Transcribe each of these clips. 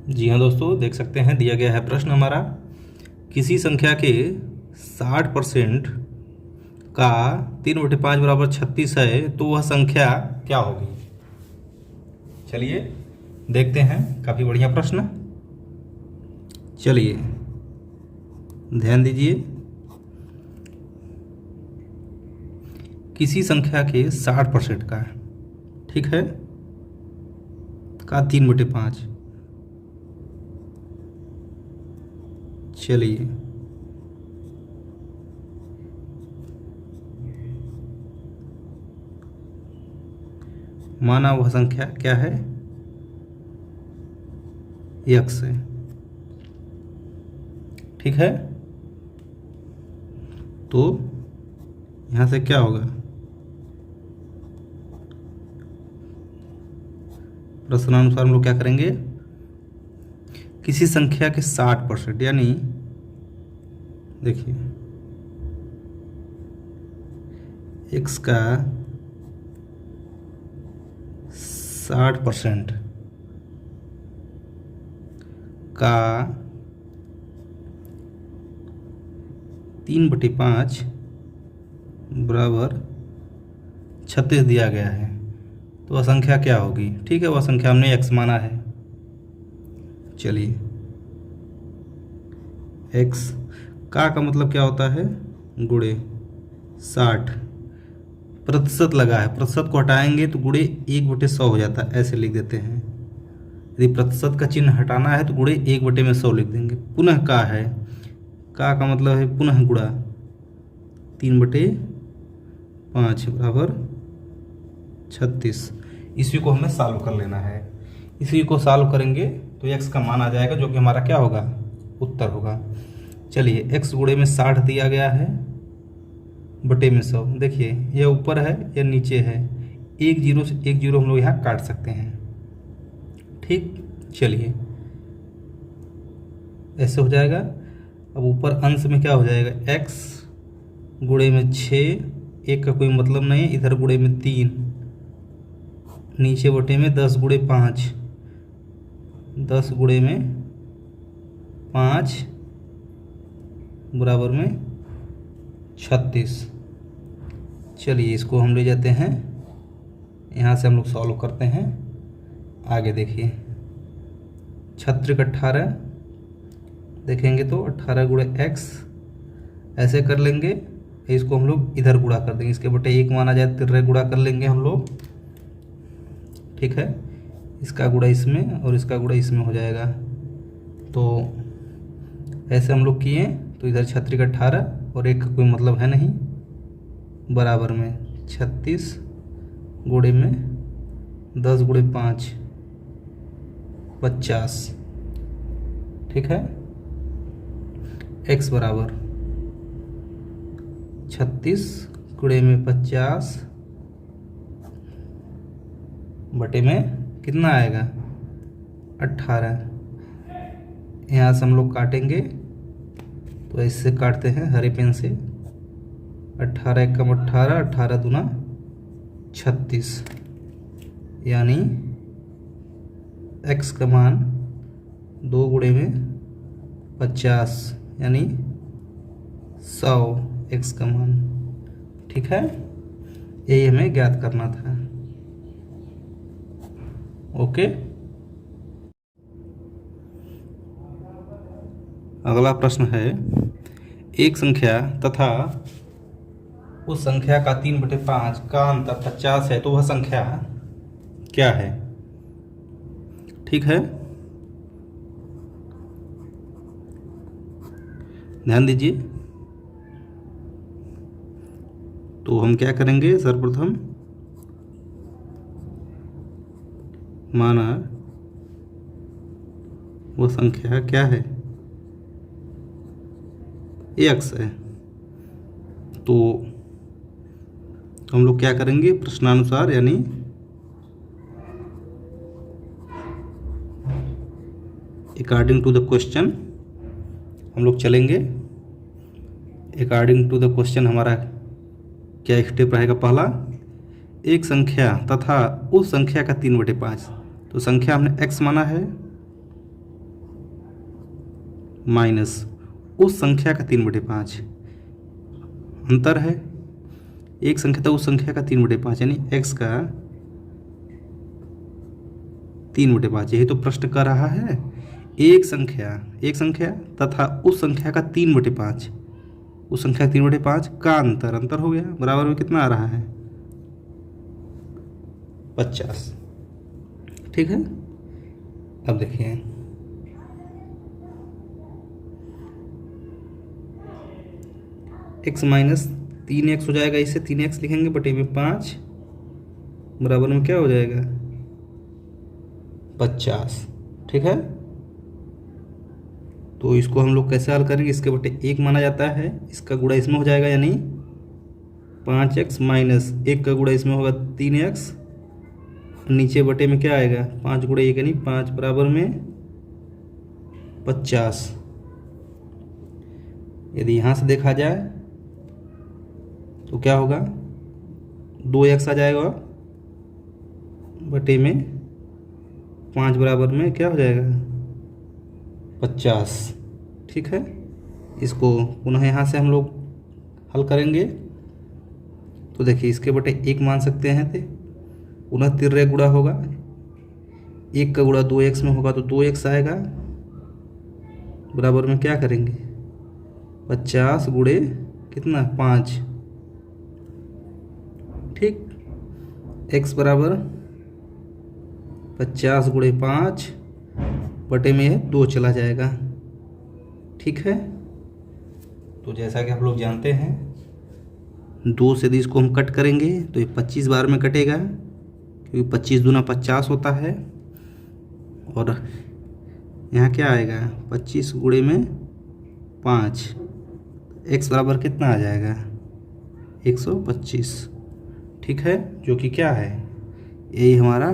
जी हाँ दोस्तों, देख सकते हैं दिया गया है प्रश्न हमारा। किसी संख्या के 60% का 3/5 बराबर 36 है तो वह संख्या क्या होगी। चलिए देखते हैं, काफ़ी बढ़िया प्रश्न। चलिए ध्यान दीजिए। किसी संख्या के 60% का, ठीक है, का 3/5। चलिए माना वह संख्या क्या है, x है, ठीक है। तो यहाँ से क्या होगा, प्रश्नानुसार हम लोग क्या करेंगे, किसी संख्या के 60%, यानी देखिए x का 60% का 3/5 बराबर 36 दिया गया है, तो वह संख्या क्या होगी। ठीक है, वह संख्या हमने x माना है। चलिए x का मतलब क्या होता है, गुणे 60, प्रतिशत लगा है, प्रतिशत को हटाएंगे तो गुणे 1/100 हो जाता है, ऐसे लिख देते हैं। यदि प्रतिशत का चिन्ह हटाना है तो गुणे 1/100 लिख देंगे। पुनः का है, का मतलब है पुनः गुणा 3/5 बराबर 36। इसी को हमें सॉल्व कर लेना है। इसी को सॉल्व करेंगे तो x का मान आ जाएगा, जो कि हमारा क्या होगा, उत्तर होगा। चलिए x गुणे में 60 दिया गया है, बटे में 100। देखिए यह ऊपर है या नीचे है, एक जीरो से एक जीरो हम लोग यहाँ काट सकते हैं, ठीक। चलिए ऐसे हो जाएगा। अब ऊपर अंश में क्या हो जाएगा, x गुणे में 6, एक का कोई मतलब नहीं है, इधर गुणे में 3, नीचे बटे में 10 गुणे 5, 10 गुणे में 5 बराबर में 36। चलिए इसको हम ले जाते हैं, यहाँ से हम लोग सॉल्व करते हैं। आगे देखिए 36 18 देखेंगे तो 18 गुणे x, ऐसे कर लेंगे। इसको हम लोग इधर गुणा कर देंगे, इसके बटे 1 माना जाए, 13 गुणा कर लेंगे हम लोग, ठीक है। इसका गुणा इसमें और इसका गुणा इसमें हो जाएगा। तो ऐसे हम लोग किए तो इधर 36 18 और 1 का कोई मतलब है नहीं, बराबर में 36 गुणे में 10 गुणे 5 50, ठीक है। x बराबर 36 गुणे में 50 बटे में कितना आएगा, 18। यहाँ से हम लोग काटेंगे तो इससे काटते हैं हरे पेन से। 18 एकम 18, 18 दूना 36, यानी x का मान 2 गुणे में 50 यानी 100 x का मान, ठीक है। यही हमें ज्ञात करना था। ओके, अगला प्रश्न है, एक संख्या तथा उस संख्या का 3/5 का अंतर 50 है तो वह संख्या क्या है, ठीक है। ध्यान दीजिए। तो हम क्या करेंगे, सर्वप्रथम माना वो संख्या क्या है, x है। तो हम लोग क्या करेंगे, प्रश्नानुसार यानी अकॉर्डिंग टू द क्वेश्चन हम लोग चलेंगे। अकॉर्डिंग टू द क्वेश्चन हमारा क्या स्टेप रहेगा, पहला एक संख्या तथा उस संख्या का 3/5। तो संख्या हमने x माना है, माइनस उस संख्या का 3/5, अंतर है। एक संख्या था उस संख्या का 3/5, यानी x का 3/5। यही तो प्रश्न कर रहा है। एक संख्या तथा उस संख्या का 3/5, उस संख्या का 3/5 का अंतर हो गया, बराबर में कितना आ रहा है? 50। ठीक है। अब देखिए x माइनस 3x हो जाएगा, इसे 3x लिखेंगे बटे में 5, बराबर में क्या हो जाएगा? 50। ठीक है। तो इसको हम लोग कैसे हल करेंगे? इसके बटे 1 माना जाता है, इसका गुणा इसमें हो जाएगा, यानी 5x माइनस 1 का गुणा इसमें होगा 3x, नीचे बटे में क्या आएगा? 5 गुणा 1 यानी 5, बराबर में 50। यदि यहाँ से देखा जाए तो क्या होगा? 2x आ जाएगा बटे में 5, बराबर में क्या हो जाएगा? 50। ठीक है। इसको पुनः यहाँ से हम लोग हल करेंगे तो देखिए इसके बटे 1 मान सकते हैं, तो पुनः तिर्रे गुणा होगा, 1 का गुणा 2x में होगा तो 2x आएगा, बराबर में क्या करेंगे? 50 गुणे कितना? 5। ठीक। x बराबर 50 गुणे 5 बटे में 2 चला जाएगा। ठीक है। तो जैसा कि आप लोग जानते हैं 2 से यदि इसको हम कट करेंगे तो ये 25 बार में कटेगा, क्योंकि 25 दूना 50 होता है। और यहाँ क्या आएगा? 25 गुणे में 5, x बराबर कितना आ जाएगा? 125। ठीक है। जो कि क्या है? यही हमारा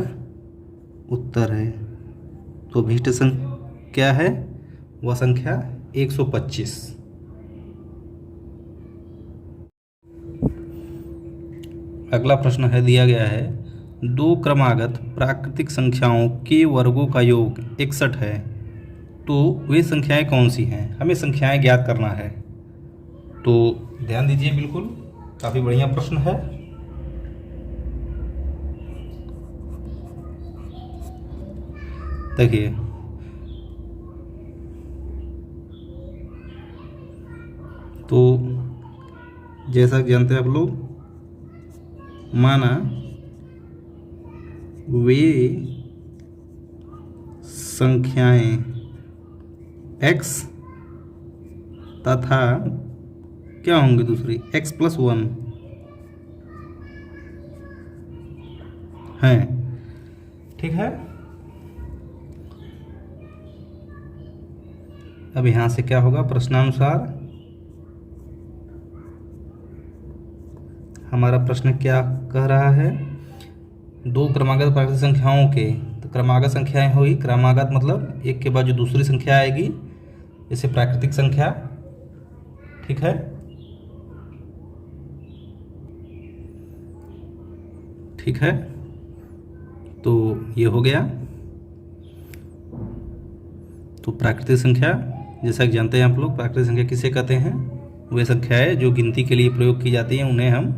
उत्तर है। तो अभीष्ट संख्या क्या है? वह संख्या 125। अगला प्रश्न है, दिया गया है 2 क्रमागत प्राकृतिक संख्याओं के वर्गों का योग 61 है, तो वे संख्याएं कौन सी हैं? हमें संख्याएं ज्ञात करना है। तो ध्यान दीजिए, बिल्कुल काफ़ी बढ़िया प्रश्न है। देखिए तो जैसा कि जानते हैं आप लोग, माना वे संख्याएं x तथा क्या होंगी दूसरी? x+1 हैं। ठीक है। अब यहाँ से क्या होगा? प्रश्नानुसार हमारा प्रश्न क्या कह रहा है? 2 क्रमागत प्राकृतिक संख्याओं के, तो क्रमागत संख्याएं होगी। क्रमागत मतलब एक के बाद जो दूसरी संख्या आएगी, जैसे प्राकृतिक संख्या। ठीक है। ठीक है। तो ये हो गया। तो प्राकृतिक संख्या, जैसा कि जानते हैं आप लोग, प्राकृतिक संख्या किसे कहते हैं? वे संख्याएं जो गिनती के लिए प्रयोग की जाती हैं उन्हें हम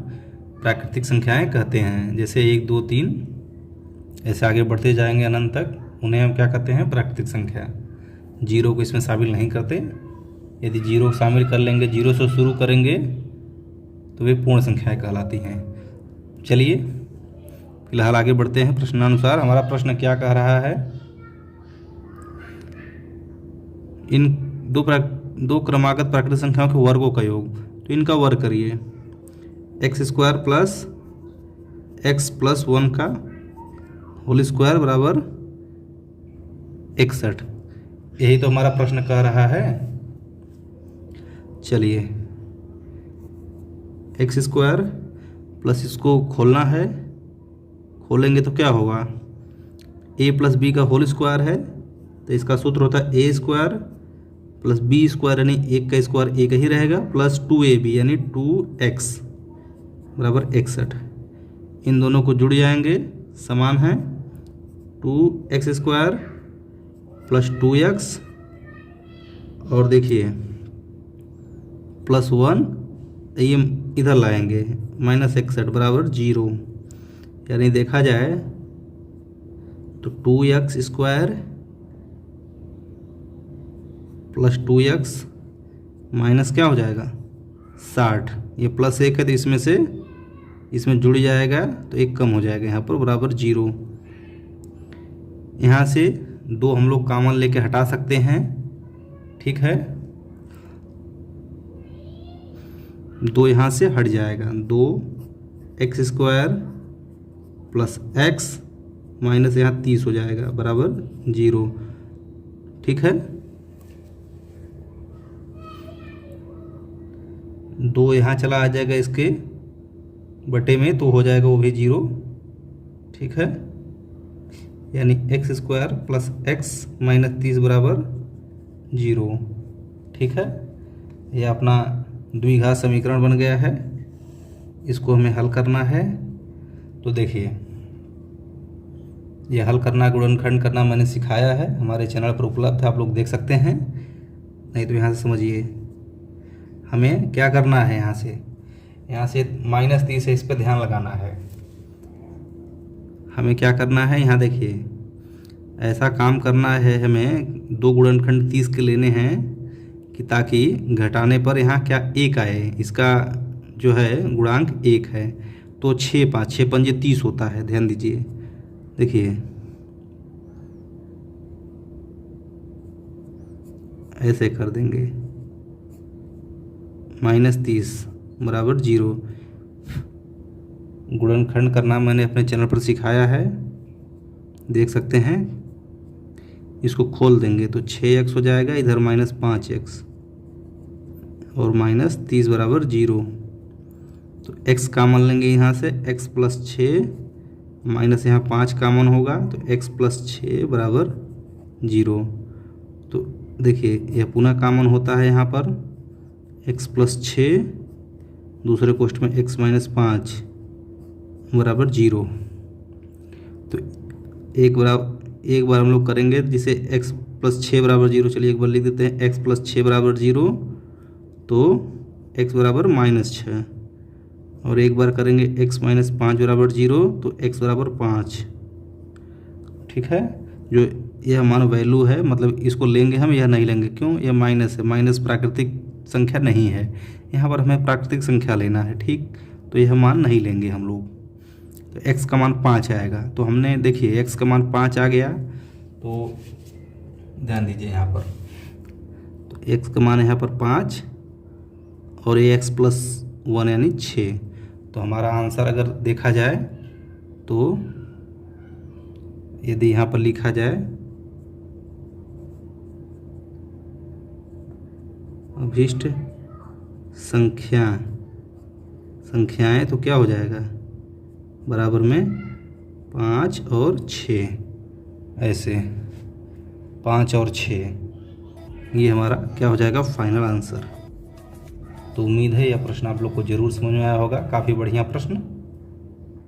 प्राकृतिक संख्याएं कहते हैं। जैसे 1, 2, 3 ऐसे आगे बढ़ते जाएंगे अनंत तक, उन्हें हम क्या कहते हैं? प्राकृतिक संख्या। 0 को इसमें शामिल नहीं करते। यदि 0 शामिल कर लेंगे, 0 से शुरू करेंगे, तो वे पूर्ण संख्याएं कहलाती हैं। चलिए फिलहाल आगे बढ़ते हैं प्रश्नानुसार। हमारा प्रश्न क्या कह रहा है? इन दो क्रमागत प्राकृतिक संख्याओं के वर्गों का योग, तो इनका वर्ग करिए। x² प्लस x+1 का होल स्क्वायर बराबर 61। यही तो हमारा प्रश्न कह रहा है। चलिए x² प्लस इसको खोलना है, खोलेंगे तो क्या होगा? a+b का होल स्क्वायर है, तो इसका सूत्र होता है a² प्लस b² यानी 1 का स्क्वायर 1 ही रहेगा, प्लस 2ab यानी 2x बराबर 61। इन दोनों को जुड़ जाएंगे, समान है। 2x² प्लस 2x और देखिए +1 ये इधर लाएंगे -61 बराबर 0, यानी देखा जाए तो 2x² + 2x माइनस क्या हो जाएगा 60। ये +1 है तो इसमें से इसमें जुड़ जाएगा तो एक कम हो जाएगा यहाँ पर बराबर 0। यहाँ से 2 हम लोग कॉमन लेके हटा सकते हैं, ठीक है। 2 यहाँ से हट जाएगा, 2x² + x माइनस यहाँ 30 हो जाएगा बराबर 0, ठीक है। 2 यहाँ चला आ जाएगा इसके बटे में तो हो जाएगा वो भी 0, ठीक है। यानी x² + x माइनस 30 बराबर 0, ठीक है। यह अपना द्विघात समीकरण बन गया है। इसको हमें हल करना है। तो देखिए यह हल करना, गुणनखंड करना मैंने सिखाया है, हमारे चैनल पर उपलब्ध है, आप लोग देख सकते हैं। नहीं तो यहाँ से समझिए हमें क्या करना है। यहाँ से -30 है, इस पर ध्यान लगाना है। हमें क्या करना है, यहाँ देखिए ऐसा काम करना है हमें, 2 गुणनखंड 30 के लेने हैं कि ताकि घटाने पर यहाँ क्या 1 आए। इसका जो है गुणांक 1 है तो 6 5 30 होता है, ध्यान दीजिए। देखिए ऐसे कर देंगे -30 बराबर 0। गुणनखंड करना मैंने अपने चैनल पर सिखाया है, देख सकते हैं। इसको खोल देंगे तो 6x हो जाएगा, इधर -5x और -30 बराबर 0। तो x कॉमन लेंगे यहाँ से, x + 6 माइनस यहाँ 5 कॉमन होगा तो x + 6 बराबर 0। तो देखिए यह पुनः कॉमन होता है यहाँ पर, x + 6 दूसरे कोष्ठ में x - 5 बराबर 0। तो एक बार हम लोग करेंगे जिसे x + 6 बराबर 0, चलिए एक बार लिख देते हैं। x + 6 बराबर 0 तो x बराबर -6, और एक बार करेंगे x - 5 बराबर 0 तो x बराबर 5, ठीक है। जो यह मान वैल्यू है, मतलब इसको लेंगे हम, यह नहीं लेंगे। क्यों? यह माइनस है, माइनस प्राकृतिक संख्या नहीं है। यहाँ पर हमें प्राकृतिक संख्या लेना है, ठीक। तो यह मान नहीं लेंगे हम लोग। तो x का मान 5 आएगा। तो हमने देखिए x का मान 5 आ गया, तो ध्यान दीजिए यहाँ पर, तो x का मान यहाँ पर 5 और ये x + 1 यानी 6। तो हमारा आंसर अगर देखा जाए तो यदि यहाँ पर लिखा जाए अभीष्ट संख्याएं तो क्या हो जाएगा, बराबर में 5 और 6, ऐसे 5 और 6, ये हमारा क्या हो जाएगा फाइनल आंसर। तो उम्मीद है यह प्रश्न आप लोग को ज़रूर समझ में आया होगा। काफ़ी बढ़िया प्रश्न।